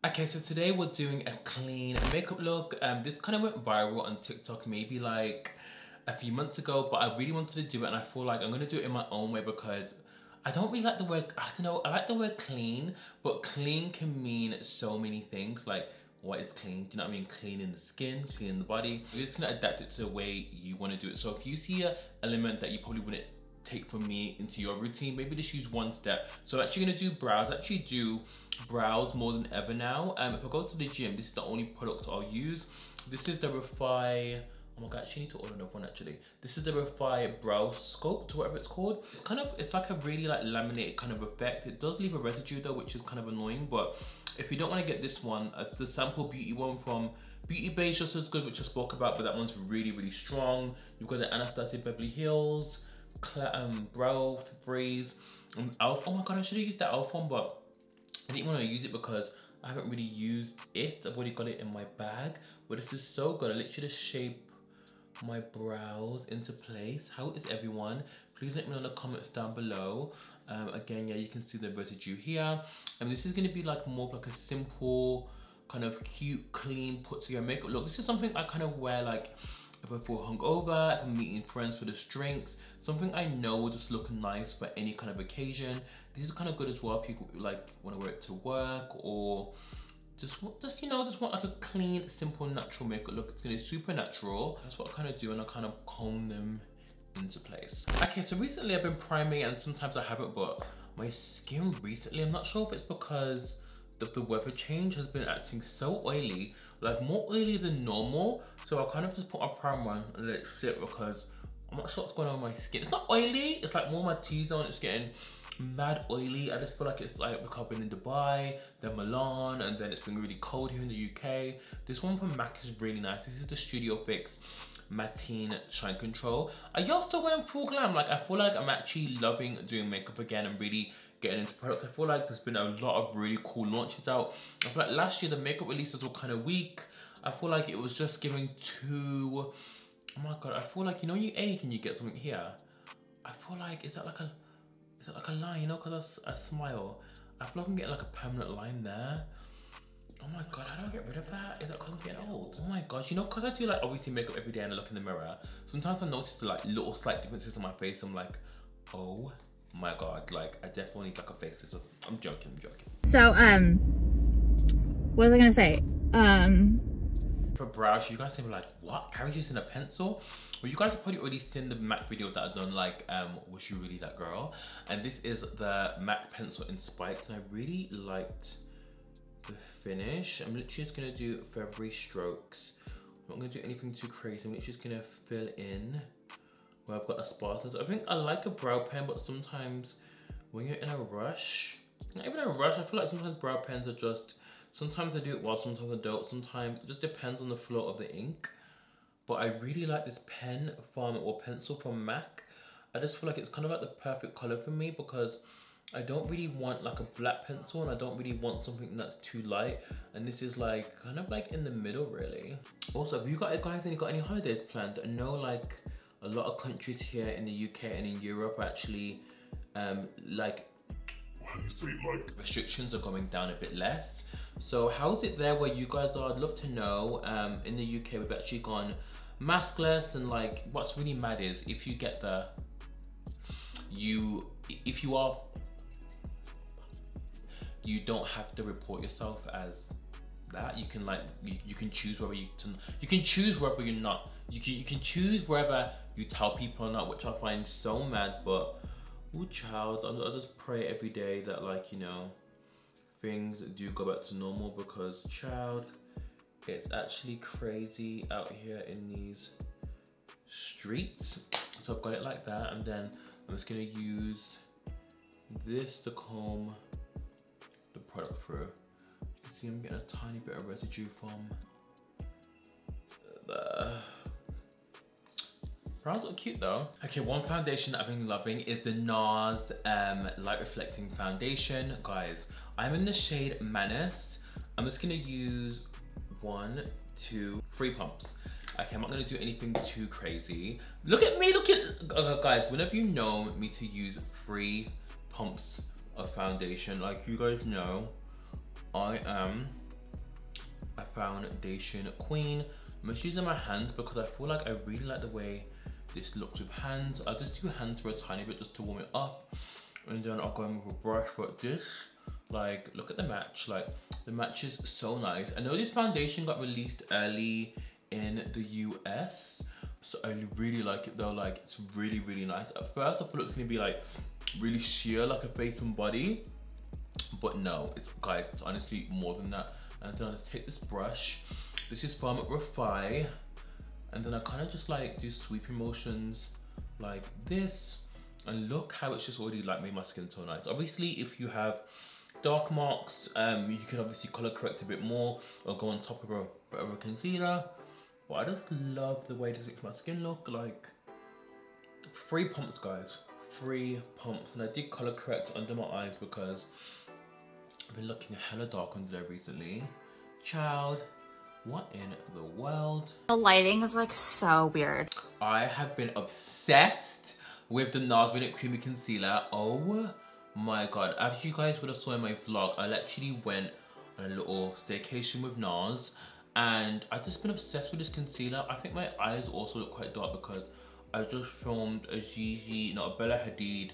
Okay, so today we're doing a clean makeup look. This kind of went viral on TikTok maybe like a few months ago, but I really wanted to do it and I feel like I'm gonna do it in my own way because I don't really like the word, I don't know, I like the word clean, but clean can mean so many things. Like, what is clean? Do you know what I mean? Cleaning the skin, cleaning the body. You're just gonna adapt it to the way you wanna do it. So if you see an element that you probably wouldn't take from me into your routine, maybe just use one step. So I'm actually gonna do brows. I actually do brows more than ever now. If I go to the gym, this is the only product I'll use. This is the Refy, oh my god, I actually need to order another one actually. This is the Refy brow sculpt, whatever it's called. It's like a really like laminated kind of effect. It does leave a residue though, which is kind of annoying, but if you don't want to get this one, the Sample Beauty one from Beauty Bay is just as good, which I spoke about, but that one's really, really strong. You've got the Anastasia Beverly Hills brow freeze. Oh my god, I should have used that elf one, but I didn't want to use it because I haven't really used it. I've already got it in my bag, but this is so good. I literally just shape my brows into place. How is everyone? Please let me know in the comments down below. Again, yeah, you can see the residue here, and this is going to be like more of like a simple kind of cute, clean, put together makeup look. This is something I kind of wear like if I feel hungover, if I'm meeting friends for the drinks, something I know will just look nice for any kind of occasion. This is kind of good as well if you like want to wear it to work, or just want like a clean, simple, natural makeup look. It's gonna be super natural. That's what I kind of do, and I kind of comb them into place. Okay, so recently I've been priming, and sometimes I haven't, but my skin recently, I'm not sure if it's because the weather change has been acting so oily, like more oily than normal. So I kind of just put my primer on and let it sit because I'm not sure what's going on with my skin. It's not oily, it's like more my T-zone, it's getting mad oily. I just feel like it's like because I've been in Dubai, then Milan, and then it's been really cold here in the UK. This one from MAC is really nice. This is the Studio Fix Matte Shine Control. Are y'all still wearing full glam? Like, I feel like I'm actually loving doing makeup again and really getting into products. I feel like there's been a lot of really cool launches out. I feel like last year the makeup releases were kind of weak. I feel like it was just giving too, oh my god, I feel like, you know, when you age and you get something here, I feel like, is that like a line, you know, because I smile. I feel like I'm getting like a permanent line there. Oh my god, how do I get rid of that? Is that because I'm getting old? Oh my gosh, you know, because I do like obviously makeup every day and I look in the mirror, sometimes I notice the like little slight differences on my face. I'm like, oh my god, like I definitely need like a facelift. So I'm joking. So what was I gonna say? For brows, you guys say like, what? Carrie's using a pencil? Well, you guys have probably already seen the MAC videos that I've done, like was you really that girl? And this is the MAC pencil in spikes, and I really liked the finish. I'm literally just gonna do feathery strokes. I'm not gonna do anything too crazy. I'm literally just gonna fill in where I've got a sparkles. I think I like a brow pen, but sometimes when you're in a rush, not even a rush, I feel like sometimes brow pens are just, sometimes I do it well, sometimes I don't. Sometimes it just depends on the flow of the ink. But I really like this pen from, or pencil from MAC. I just feel like it's kind of like the perfect color for me because I don't really want like a black pencil and I don't really want something that's too light. And this is like kind of like in the middle really. Also, have you guys got any holidays planned? I know like a lot of countries here in the UK and in Europe are actually like restrictions are going down a bit less. So how's it there where you guys are? I'd love to know. In the UK we've actually gone maskless, and like what's really mad is if you get you don't have to report yourself as that. You can like you can choose whether you can choose whether you're not, you can choose whether you tell people or not, which I find so mad. But oh child, I just pray every day that, like, you know, things do go back to normal, because child, it's actually crazy out here in these streets. So I've got it like that, and then I'm just gonna use this to comb the product through. You can see I'm getting a tiny bit of residue from the brows look cute though. Okay, one foundation that I've been loving is the NARS Light Reflecting Foundation. Guys, I'm in the shade Menace. I'm just gonna use 1, 2, 3 pumps. Okay, I'm not gonna do anything too crazy. Look at me, guys, whenever you know me to use 3 pumps of foundation, like you guys know, I am a foundation queen. I'm just using my hands because I feel like I really like the way this looks with hands. I'll just do hands for a tiny bit just to warm it up. And then I'll go in with a brush for this. Like, look at the match. Like, the match is so nice. I know this foundation got released early in the US. So I really like it though. Like, it's really, really nice. At first, I thought it was gonna be like really sheer, like a face and body. But no, it's, guys, it's honestly more than that. And then I just take this brush. This is from Refy. And then I kind of just like do sweeping motions like this. And look how it's just already like made my skin so nice. Obviously, if you have dark marks, you can obviously color correct a bit more or go on top of a concealer. But I just love the way this makes my skin look. Like, 3 pumps, guys. 3 pumps. And I did color correct under my eyes because I've been looking hella dark under there recently. Child, what in the world? The lighting is like so weird. I have been obsessed with the NARS Light Creamy Concealer. Oh my god. As you guys would have saw in my vlog, I actually went on a little staycation with NARS and I've just been obsessed with this concealer. I think my eyes also look quite dark because I just filmed a Bella Hadid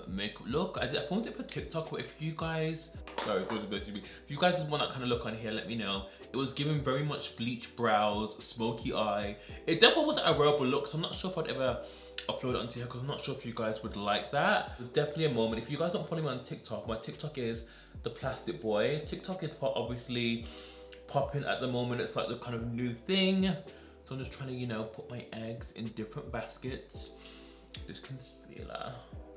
makeup look. I filmed it for TikTok, but if you guys, sorry, if you guys want that kind of look on here, let me know. It was giving very much bleach brows, smoky eye. It definitely wasn't a wearable look, so I'm not sure if I'd ever upload it onto here because I'm not sure if you guys would like that. There's definitely a moment. If you guys don't follow me on TikTok, my TikTok is ThePlasticboy. TikTok is obviously popping at the moment. It's like the kind of new thing. So I'm just trying to, you know, put my eggs in different baskets. This concealer.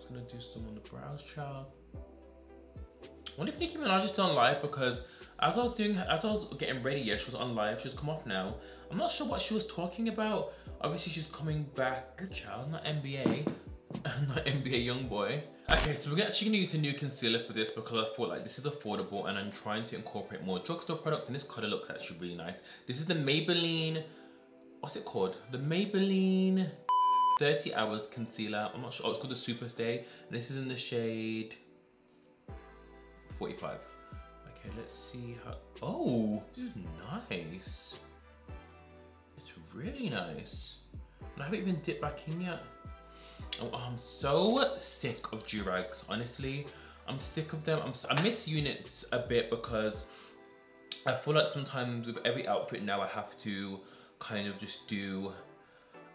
I'm gonna do some on the brows, child. I wonder if Nicki Minaj is still on live because as I was getting ready, yeah, she was on live. She's come off now. I'm not sure what she was talking about. Obviously, she's coming back. Good child, not NBA, not NBA young boy. Okay, so we're actually gonna use a new concealer for this because I thought like this is affordable and I'm trying to incorporate more drugstore products and this color looks actually really nice. This is the Maybelline, what's it called? The Maybelline 30 Hours Concealer. I'm not sure. Oh, it's called the Super Stay. And this is in the shade 45. Okay, let's see how. Oh, this is nice. It's really nice. And I haven't even dipped back in yet. Oh, I'm so sick of durags, honestly. I'm sick of them. I miss units a bit because I feel like sometimes with every outfit now I have to kind of just do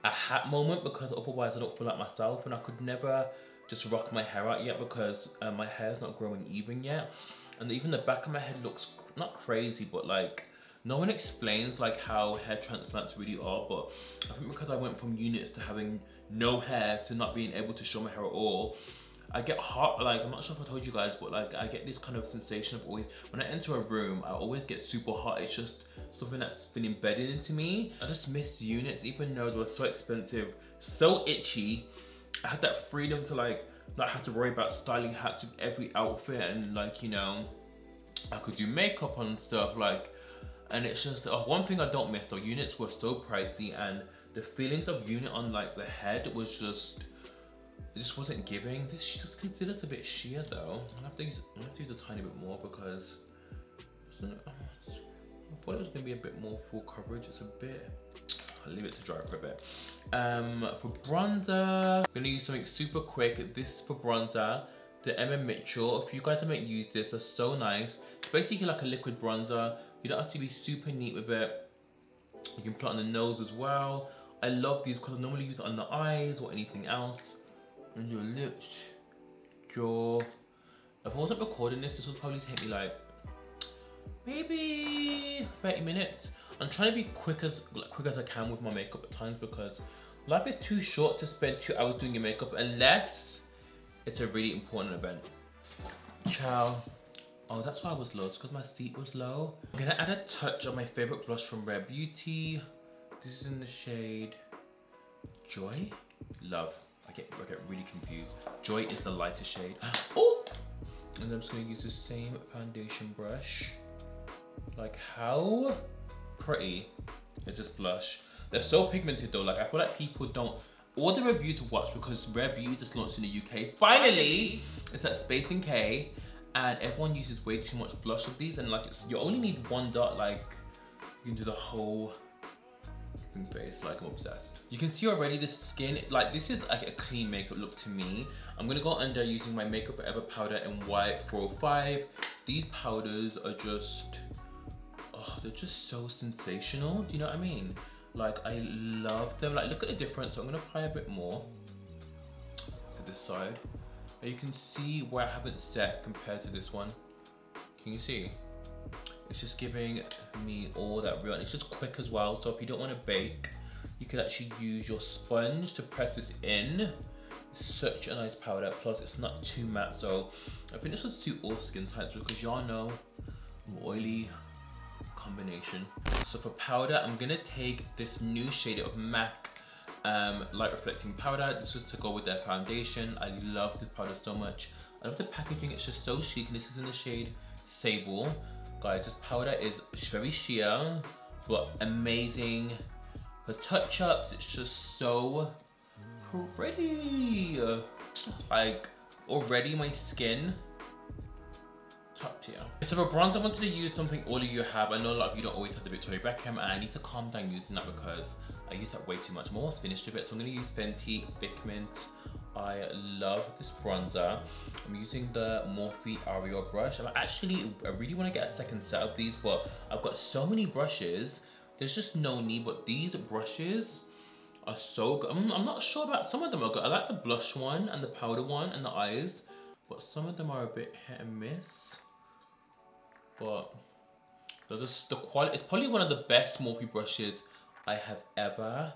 a hat moment because otherwise I don't feel like myself, and I could never just rock my hair out yet because my hair's not growing even yet, and even the back of my head looks not crazy, but like no one explains like how hair transplants really are. But I think because I went from units to having no hair to not being able to show my hair at all, I get hot. Like, I'm not sure if I told you guys, but like I get this kind of sensation of always, when I enter a room, I always get super hot. It's just something that's been embedded into me. I just miss units, even though they were so expensive, so itchy. I had that freedom to like not have to worry about styling hats with every outfit, and like, you know, I could do makeup on stuff like, and it's just one thing I don't miss though. Units were so pricey, and the feelings of unit on like the head was just, it just wasn't giving. This concealer's a bit sheer though. I have to use a tiny bit more because I thought it was gonna be a bit more full coverage. It's a bit, I'll leave it to dry for a bit. For bronzer, I'm gonna use something super quick. This for bronzer, the Mitchel. If you guys haven't used this, they're so nice. It's basically like a liquid bronzer. You don't have to be super neat with it. You can put it on the nose as well. I love these because I normally use it on the eyes or anything else. On your lips, jaw. If I wasn't recording this would probably take me like maybe 30 minutes. I'm trying to be quick as I can with my makeup at times because life is too short to spend 2 hours doing your makeup unless it's a really important event. Ciao. Oh, that's why I was low. It's because my seat was low. I'm gonna add a touch of my favorite blush from Rare Beauty. This is in the shade Joy? Love. I get really confused. Joy is the lighter shade. Oh! And I'm just gonna use the same foundation brush. Like, how pretty is this blush? They're so pigmented though. Like, I feel like people don't, all the reviews I've watched, because Rare Beauty just launched in the UK. Finally! It's at Space and K. and everyone uses way too much blush of these, and like you only need one dot, like you can do the whole face. Like, I'm obsessed. You can see already the skin, like this is like a clean makeup look to me. I'm gonna go under using my Makeup Forever powder in white 405. These powders are just, oh, they're just so sensational. Do you know what I mean? Like, I love them. Like, look at the difference. So I'm gonna apply a bit more at this side. And you can see where I haven't set compared to this one. Can you see? It's just giving me all that real, and it's just quick as well. So if you don't want to bake, you can actually use your sponge to press this in. It's such a nice powder, plus it's not too matte, so I think this would suit all skin types because y'all know I'm oily combination. So for powder, I'm gonna take this new shade of MAC light reflecting powder. This was to go with their foundation. I love this powder so much. I love the packaging, it's just so chic, and this is in the shade Sable. Guys, this powder is very sheer, but amazing for touch-ups. It's just so pretty. Like, already my skin, top tier. So for bronze, I wanted to use something all of you have. I know a lot of you don't always have the Victoria Beckham, and I need to calm down using that because I use that way too much. I'm almost finished with it, so I'm gonna use Fenty Figment. I love this bronzer. I'm using the Morphe Aerial brush. I really want to get a second set of these, but I've got so many brushes. There's just no need, but these brushes are so good. I'm not sure about some of them are good. I like the blush one and the powder one and the eyes, but some of them are a bit hit and miss. But they're just, the quality, it's probably one of the best Morphe brushes I have ever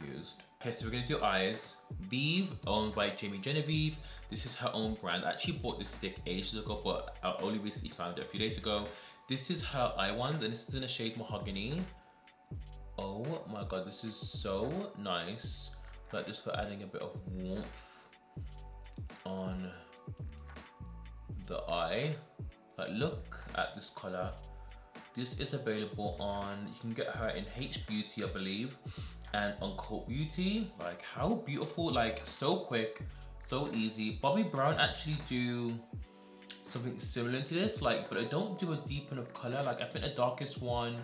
used. Okay, so we're gonna do eyes. Vieve, owned by Jamie Genevieve. This is her own brand. I actually bought this stick ages ago, but I only recently found it a few days ago. This is her eye wand, and this is in the shade Mahogany. Oh my god, this is so nice. Like, just for adding a bit of warmth on the eye. Like, look at this color. This is available on, you can get her in H Beauty, I believe, and on Cult Beauty. Like, how beautiful, like, so quick, so easy. Bobbi Brown actually do something similar to this, like, but I don't do a deep enough color. Like, I think the darkest one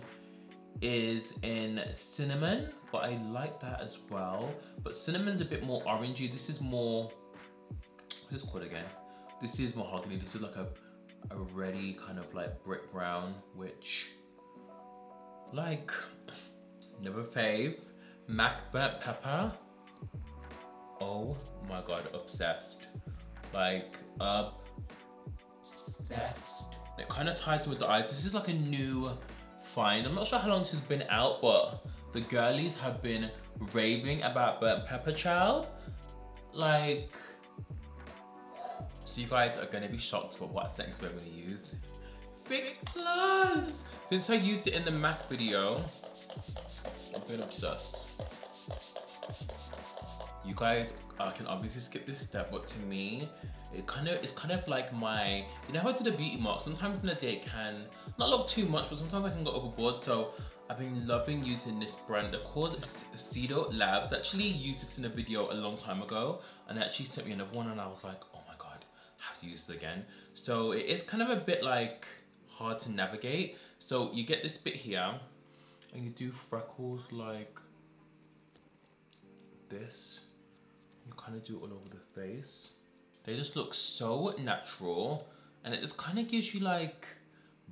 is in Cinnamon, but I like that as well. But Cinnamon's a bit more orangey. This is more, what's this called again? This is Mahogany. This is like a reddy kind of like brick brown, which, like, never fave. MAC Burnt Pepper. Oh my god, obsessed. Like, obsessed. It kind of ties with the eyes. This is like a new find. I'm not sure how long this has been out, but the girlies have been raving about Burnt Pepper, child. Like, so you guys are gonna be shocked about what settings we're gonna use. Fix Plus! Since I used it in the MAC video, I've been obsessed. You guys can obviously skip this step, but to me, it's kind of like my, you know how I do the beauty mark? Sometimes in the day it can not look too much, but sometimes I can go overboard. So I've been loving using this brand. They're called Cedo Labs. I actually used this in a video a long time ago, and they actually sent me another one, and I was like, oh my god, I have to use it again. So it is kind of a bit like hard to navigate. So you get this bit here, and you do freckles like this. You kind of do it all over the face. They just look so natural, and it just kind of gives you like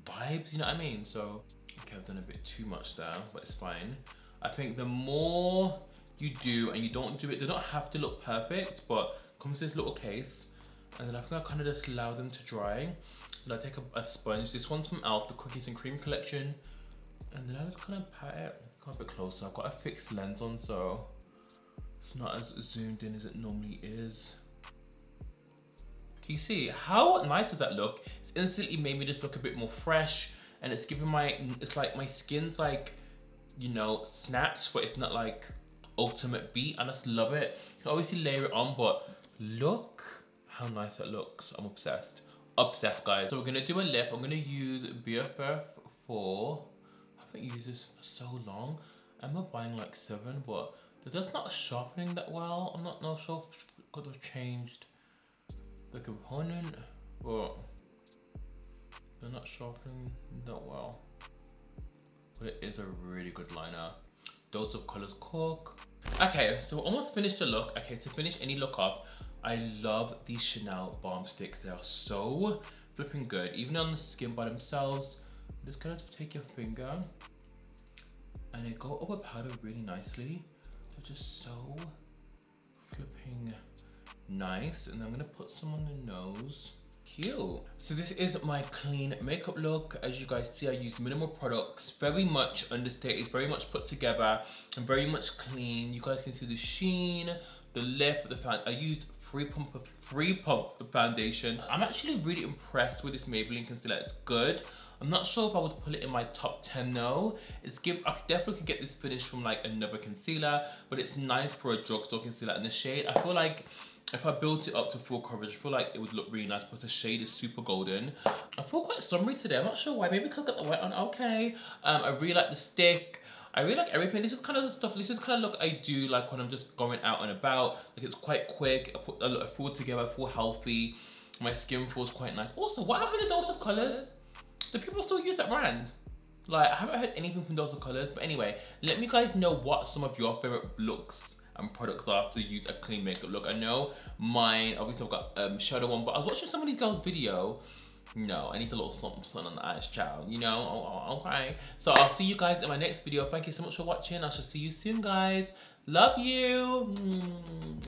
vibes, you know what I mean? So, okay, I've done a bit too much there, but it's fine. I think the more you do, and you don't do it, they don't have to look perfect, but comes this little case, and then I think I kind of just allow them to dry. Then I take a sponge. This one's from e.l.f., the Cookies and Cream collection, and then I just kind of pat it. Come a bit closer. I've got a fixed lens on, so it's not as zoomed in as it normally is. Can you see how nice does that look? It's instantly made me just look a bit more fresh, and it's giving it's like my skin's like, you know, snatched, but it's not like ultimate beat. I just love it. You can obviously layer it on, but look how nice that looks. I'm obsessed. Obsessed, guys. So we're gonna do a lip. I'm gonna use Vieve 4. I haven't used this for so long. I'm buying like 7, but they're just not sharpening that well. I'm not sure if I've changed the component. but they're not sharpening that well. But it is a really good liner. Dose of Colors Cork. Okay, so we're almost finished the look. Okay, to finish any look off, I love these Chanel balm sticks. They are so flipping good. Even on the skin by themselves, you're just gonna take your finger and they go over powder really nicely. They're just so flipping nice. And I'm gonna put some on the nose. Cute. So this is my clean makeup look. As you guys see, I use minimal products, very much understated, very much put together, and very much clean. You guys can see the sheen, the lift, the fan. I used 3 pumps of foundation. I'm actually really impressed with this Maybelline concealer. It's good. I'm not sure if I would put it in my top 10 though. I definitely could get this finish from like another concealer, but it's nice for a drugstore concealer. And the shade, I feel like if I built it up to full coverage, I feel like it would look really nice because the shade is super golden. I feel quite summery today. I'm not sure why. Maybe because I got the white on. Okay. I really like the stick. I really like everything. This is kind of the stuff. This is kind of look I do like when I'm just going out and about. Like it's quite quick. I feel together. I feel healthy. My skin feels quite nice. Also, what happened to Dose of Colors? Do people still use that brand? Like I haven't heard anything from Dose of Colors. But anyway, let me guys know what some of your favorite looks and products are to use a clean makeup look. I know mine, obviously I've got shadow one, but I was watching some of these girls' video. No, I need a little something on the eyes, child, you know? Oh, okay. So I'll see you guys in my next video. Thank you so much for watching. I shall see you soon, guys. Love you.